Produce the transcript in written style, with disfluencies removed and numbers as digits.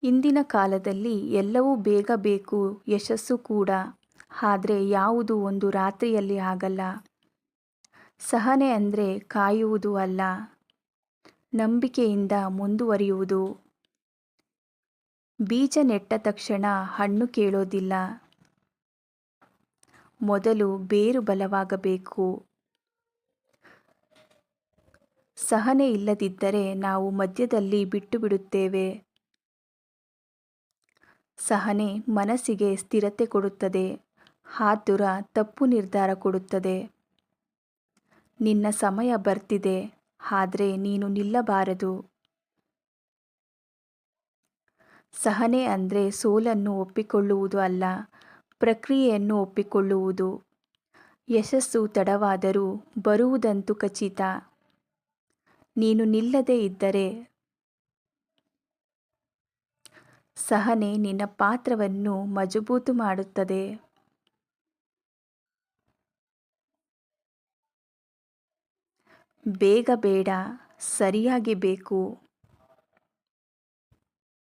ಇಂದಿನ ಕಾಲದಲ್ಲಿ ಎಲ್ಲವೂ ಬೇಗ ಬೇಕು, ಯಶಸ್ಸು ಕೂಡ. ಆದ್ರೆ ಯಾವುದು ಒಂದು ರಾತ್ರಿಯಲ್ಲಿ ಆಗಲ್ಲ. ಸಹನೆ ಅಂದ್ರೆ ಕಾಯುವುದು ಅಲ್ಲ, ನಂಬಿಕೆಯಿಂದ ಮುಂದುವರಿಯುವುದು. ಬೀಜ ನೆಟ್ಟ ತಕ್ಷಣ ಹಣ್ಣು ಕೇಳೋದಿಲ್ಲ. ಮೊದಲು ಬೇರು ಬಲವಾಗಬೇಕು. ಸಹನೆ ಇಲ್ಲದಿದ್ದರೆ ನಾವು ಮಧ್ಯದಲ್ಲಿ ಬಿಟ್ಟು ಬಿಡುತ್ತೇವೆ. ಸಹನೆ ಮನಸ್ಸಿಗೆ ಸ್ಥಿರತೆ ಕೊಡುತ್ತದೆ. ಆತುರ ತಪ್ಪು ನಿರ್ಧಾರ ಕೊಡುತ್ತದೆ. ನಿನ್ನ ಸಮಯ ಬರ್ತಿದೆ, ಆದ್ರೆ ನೀನು ನಿಲ್ಲಬಾರದು. ಸಹನೆ ಅಂದ್ರೆ ಸೋಲನ್ನು ಒಪ್ಪಿಕೊಳ್ಳುವುದು ಅಲ್ಲ, ಪ್ರಕ್ರಿಯೆಯನ್ನು ಒಪ್ಪಿಕೊಳ್ಳುವುದು. ಯಶಸ್ಸು ತಡವಾದರೂ ಬರುವುದಂತೂ ಖಚಿತ. ನೀನು ನಿಲ್ಲದೆ ಇದ್ದರೆ ಸಹನೆ ನಿನ್ನ ಪಾತ್ರವನ್ನು ಮಜಬೂತು ಮಾಡುತ್ತದೆ. ಬೇಗ ಬೇಡ, ಸರಿಯಾಗಿ ಬೇಕು.